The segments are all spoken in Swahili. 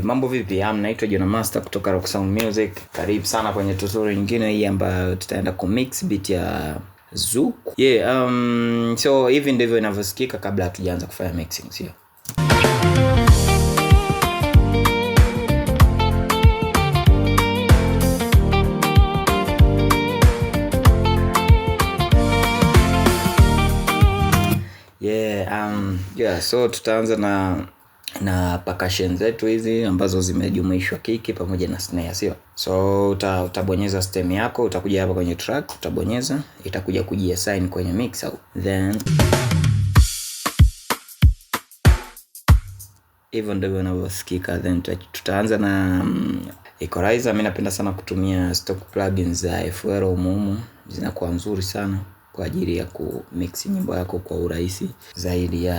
Mambo vipi? Naitwa Jona Master kutoka Rock Sound Music. Karibu sana kwenye tutorial nyingine hii ambayo tutaenda kumix beat ya Zouk. So hivi ndivyo inavyosikika kabla hatujaanza kufanya mixing, sio? So tutaanza na percussion zetu hizi ambazo zimejumuishwa kiki pamoja na snare, sio? So utabonyeza stem yako, utakuja hapa kwenye track, utabonyeza, itakuja kujiassign kwenye mixer. Then hivyo ndivyo inavyosikika. Then tutaanza na equalizer. Mimi napenda sana kutumia stock plugins za FL humu, zinakuwa nzuri sana kwa ajili ya kumix nyimbo yako kwa urahisi zaidi.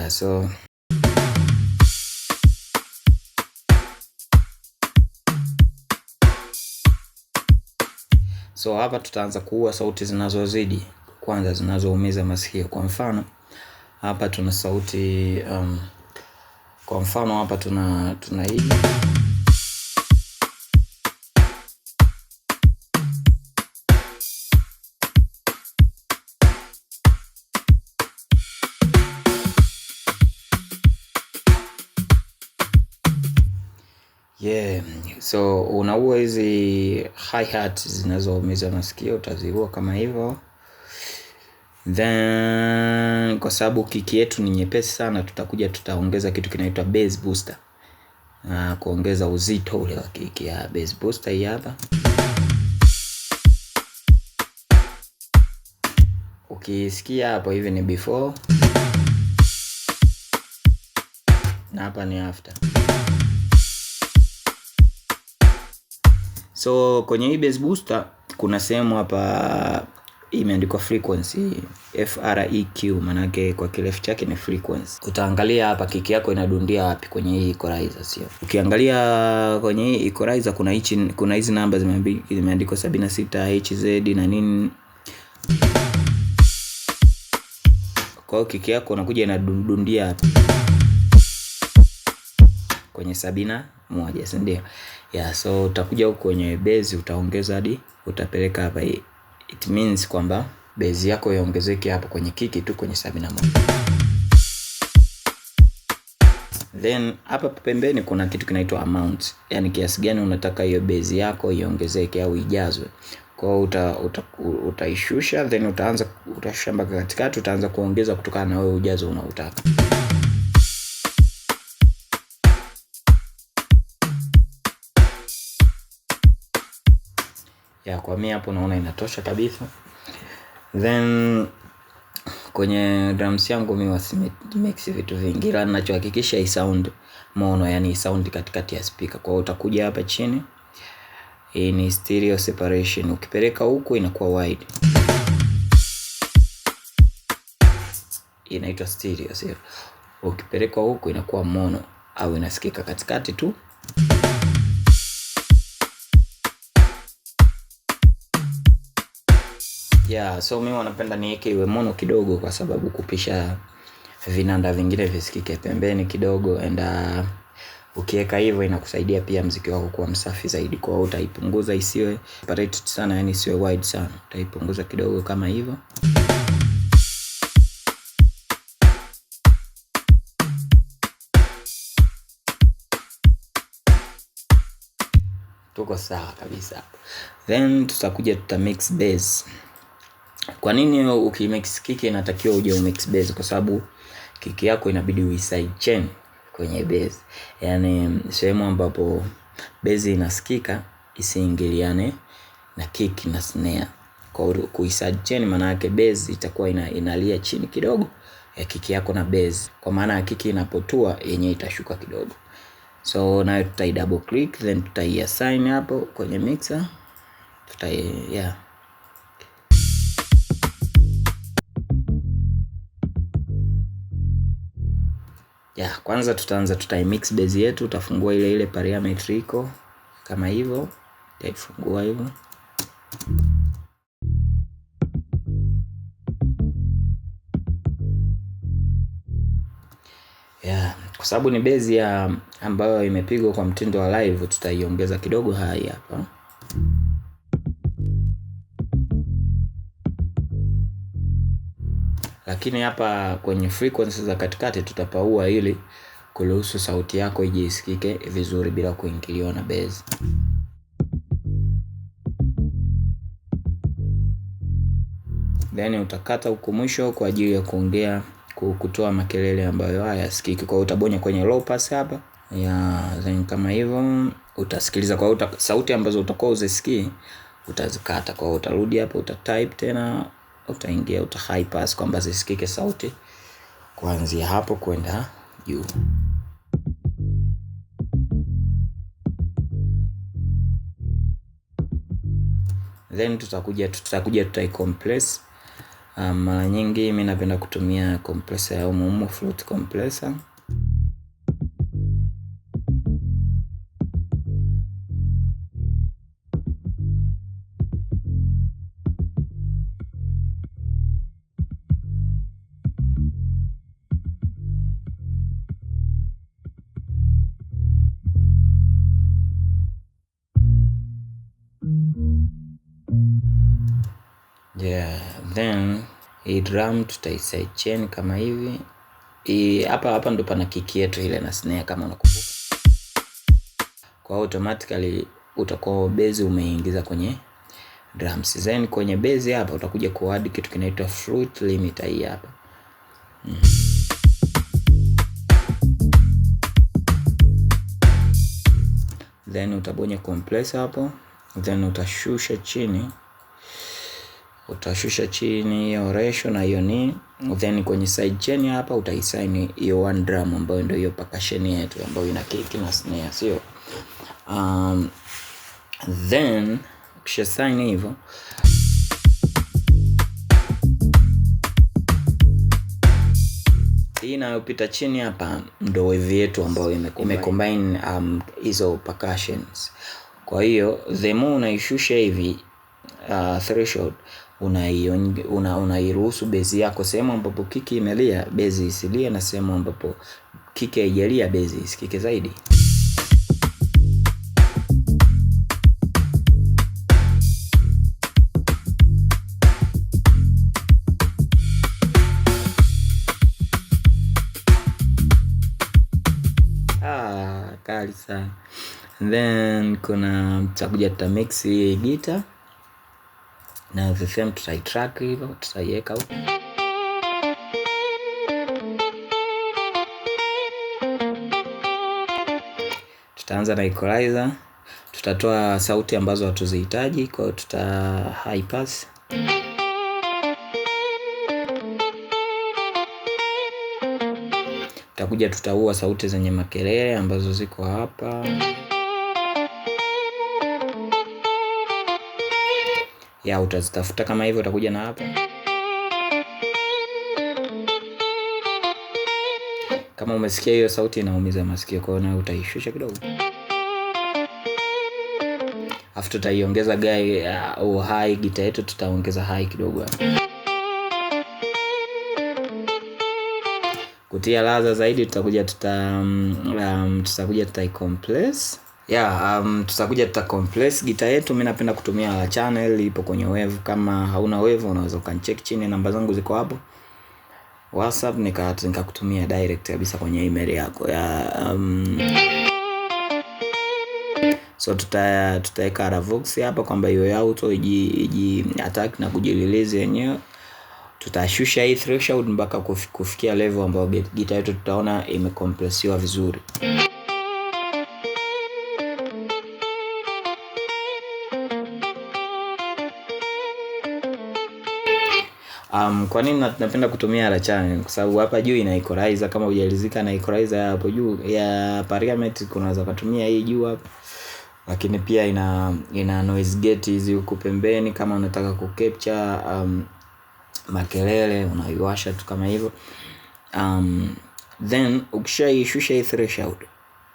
So hapa tutaanza kuua sauti zinazozidi kwanza, zinazoumiza masikio. Kwa mfano hapa tuna sauti kwa mfano hapa tuna hii. So unaua hizi hi-hat zinazoumiza masikio, utaziua kama hivyo. Then kwa sababu kiki yetu ni nyepesi sana, tutaongeza kitu kinaitwa bass booster, kuongeza uzito ule wa kiki. Ya bass booster hii hapa. Ukisikia hapo, hivi ni before na hapa ni after. So kwenye hii bass booster kuna sehemu hapa imeandikwa frequency, FREQ, manake kwa kirefu chake ni frequency. Utaangalia hapa kiki yako inadundia wapi kwenye hii equalizer, sio? Ukiangalia kwenye hii equalizer kuna hizi namba zimeandikwa 76 Hz na nini. Kwa hiyo kiki yako unakuja inadundia hapa kwenye 71, si ndio? So utakuja huko kwenye bass, utaongeza hadi utapeleka hapa. It means kwamba bass yako iongezeke hapa kwenye kiki tu kwenye 71. Then hapa pembeni kuna kitu kinaitwa amount, yani kiasi gani unataka hiyo bass yako iongezeke au ijazwe. Kwa hiyo utaishusha, then utashusha mpaka katikati, utaanza kuongeza kutokana na wewe ujazo unaotaka. Kwa mimi hapo naona inatosha kabisa. Then kwenye drums yangu mimi wasimix vitu vingi, ila ninachohakikisha i sound mono, yani sound katikati ya speaker. Kwa hiyo utakuja hapa chini, hii ni stereo separation. Ukipeleka huku inakuwa wide, inaitwa stereo, sio? Ukipeleka huku inakuwa mono au inasikika katikati tu. So mimi wanapenda niweke iwe mono kidogo, kwa sababu kupisha vinanda vingine visikike pembeni kidogo. Ukiweka hivyo inakusaidia pia muziki wako kuwa msafi zaidi. Kwa hiyo utaipunguza isiwe separated sana, yani isiwe wide sana. Utaipunguza kidogo kama hivyo. Tuko sawa kabisa. Then tutamix bass. Kwa nini ukimix kiki inatakiwa uje umix bass? Kwa sababu kiki yako inabidi uiside chain kwenye bass, yani sehemu ambapo bass inasikika isiingiliane na kick na snare. Kwa kuiside chain maana yake bass itakuwa inalia chini kidogo ya kiki yako na bass, kwa maana ya kiki inapotua yenyewe itashuka kidogo. So nayo tutai double click, then tutaiassign hapo kwenye mixer. Kwanza tutaimix bass yetu. Utafungua ile parameter iko kama hivyo, utaifungua hivyo. Kwa sababu ni bezi ambayo imepigwa kwa mtindo wa live, tutaiongeza kidogo hai hapa. Lakini hapa kwenye frequency za katikati tutapaua ili kuruhusu sauti yako ijisikike vizuri bila kuingiliwa na bezi. Then utakata huko mwisho kwa ajili ya kuongea, kutoa makelele ambayo hayasikiki. Kwa hiyo utabonya kwenye low pass hapa. Then kama hivyo utasikiliza. Kwa hiyo sauti ambazo utakuwa uzisikii utazikata. Kwa hiyo utarudi hapa, utatype tena, utaingia, high pass kwamba zisikike sauti kuanzia hapo kwenda juu. Then tutakuja tutaikompress. Mara nyingi mimi napenda kutumia compressor ya humu flute compressor. Then hii drum tutaiside chain kama hivi. Hapa ndo pana kick yetu ile na snare kama unakumbuka. Kwa automatically utakuwa base umeingiza kwenye drums. Then kwenye base hapa utakuja kuadd kitu kinaitwa flute limiter hii hapa. Then utabonya compressor hapo. Then utashusha chini hiyo ratio na hiyo ni. Then kwenye side chain hapa utaisign hiyo one drum ambayo ndio hiyo percussion yetu ambayo ina kick na snare, sio? Then kisha sign hivyo, hii inayopita chini hapa ndio wave yetu ambayo imecombine hizo percussions. Kwa hiyo the more unaishusha hivi threshold, unairuhusu bezi yako sehemu ambapo kiki imelia bezi isilie, na sehemu ambapo kiki haijalia bezi isikike zaidi. Kali sana. Then tutakuja tutamix hii guitar na the same tutaitrack hivyo, tutaiweka huko. Tutaanza na equalizer, tutatoa sauti ambazo hatuzihitaji, kwa hiyo tuta high pass. Tutakuja tutaua sauti zenye makelele ambazo ziko hapa. Utazitafuta kama hivyo, utakuja na hapa. Kama umesikia hiyo sauti inaumiza masikio, kwa hiyo utaishusha kidogo. Afu tutaiongeza high guitar yetu, tutaongeza high kidogo hapa. Kutia ladha zaidi tutakuja tutaikompress. Tutakuja tutacompress guitar yetu. Mimi napenda kutumia la channel, ipo kwenye wave. Kama hauna wave unaweza ukanicheck chini, namba zangu ziko hapo WhatsApp, nikakutumia direct kabisa kwenye email yako so tutaweka Ravox hapa kwamba hiyo auto iji attack na kujirelease yenyewe. Tutashusha hii threshold mpaka kufikia level ambayo guitar yetu tutaona imecompressiwa vizuri. Kwa nini napenda kutumia la channel? Kwa sababu hapa juu ina equalizer. Kama hujalizika na equalizer hapo juu ya parliament, unaweza kutumia hii juu hapa. Lakini pia ina noise gate hizi huku pembeni, kama unataka kucapture makelele unaiwasha tu kama hivyo. Then ukishaishusha hii threshold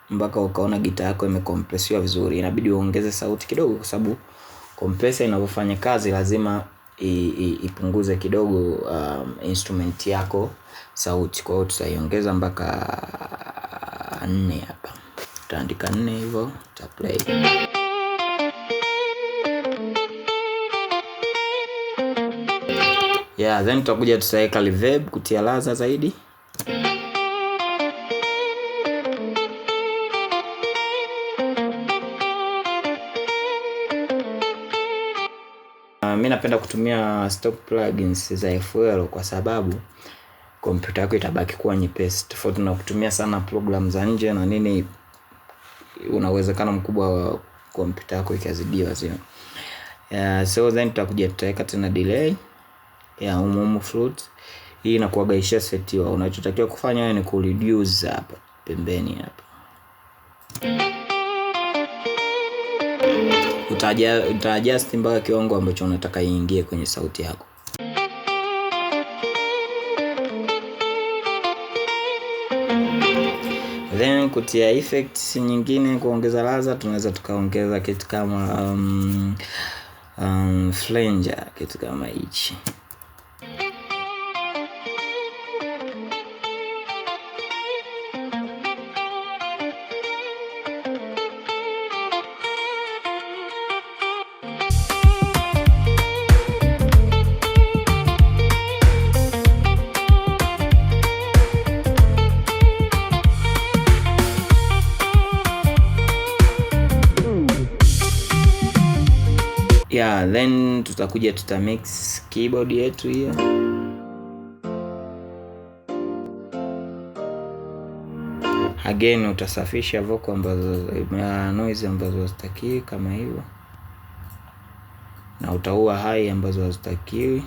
mpaka ukaona gitaa yako imecompressiwa vizuri, inabidi uongeze sauti kidogo, kwa sababu compressor inapofanya kazi lazima ipunguze kidogo instrument yako sauti. Kwa hiyo tutaiongeza mpaka 4 hapa. Tutaandika 4 hivyo, tuta play. Yeah, then tutakuja tutaweka reverb kutia ladha zaidi. Mimi napenda kutumia stock plugins za FL kwa sababu kompyuta yako itabaki kuwa nyepesi, tofauti na kutumia sana program za nje na nini, una uwezekano mkubwa wa kompyuta yako ikazidiwa zio. So then tutakuja tutaweka tena delay ya flute. Hii inakuwa isha setiwa. Unachotakiwa kufanya ni ku reduce hapa pembeni hapa. Uta-adjust mpaka kiwango ambacho unataka iingie kwenye sauti yako. Then kutia effects nyingine kuongeza ladha, tunaweza tukaongeza kitu kama flanger, kitu kama hichi. Yeah, then tutakuja tutamix keyboard yetu hiyo. Again utasafisha vocal ambazo noise ambazo hazitakiwi kama hivyo, na utaua high ambazo hazitakiwi.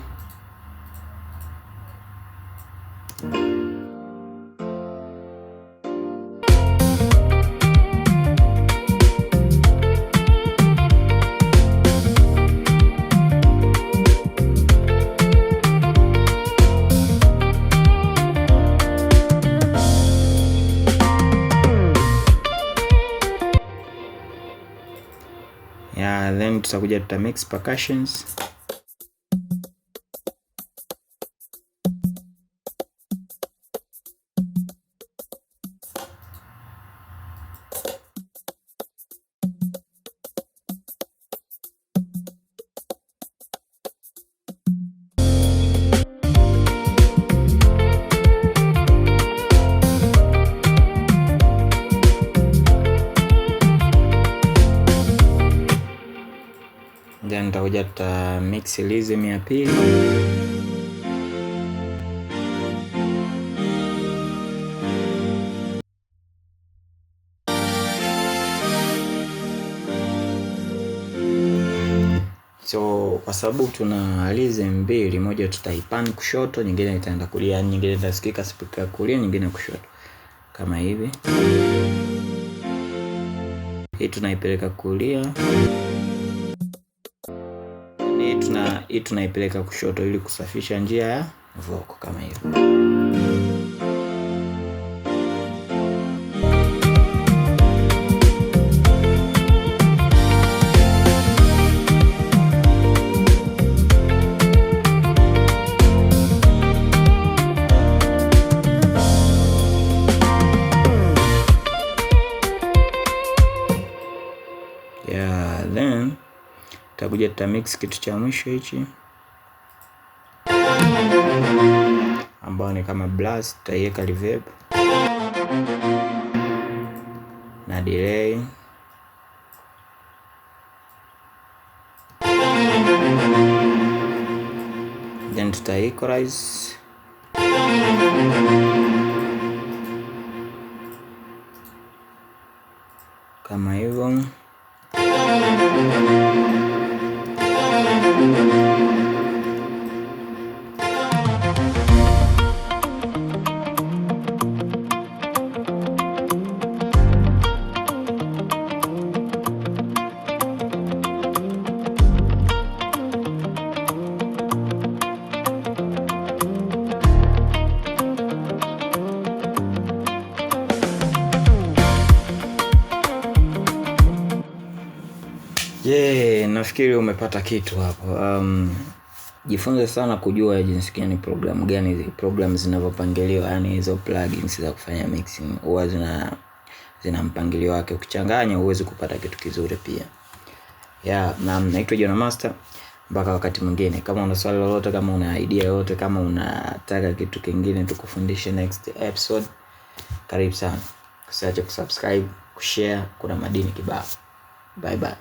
Yeah, then tutakuja tutamix percussions. Then tutakuja tuta mix rhythm ya pili. So kwa sababu tuna rhythm mbili, moja tutaipan kushoto, nyingine itaenda kulia, nyingine itasikika speaker kulia, nyingine kushoto. Kama hivi. Hii tunaipeleka kulia. Hii tunaipeleka kushoto ili kusafisha njia ya vocal kama hivyo. Yeah, then tutakuja tutamix kitu cha mwisho hichi ambao ni kama blast. Tutaiweka reverb na delay, then tuta equalize kama hivyo. Nafikiri umepata kitu hapo. Jifunze sana kujua jinsi gani program zinavyopangiliwa, yani hizo plugins za kufanya mixing huwa zina mpangilio wake. Ukichanganya huwezi kupata kitu kizuri pia. Na naitwa Jona Master. Mpaka wakati mwingine. Kama una swali lolote, kama una idea yoyote, kama unataka kitu kingine tukufundishe next episode, karibu sana. Usiache kusubscribe, kushare, kuna madini kibao. Bye bye.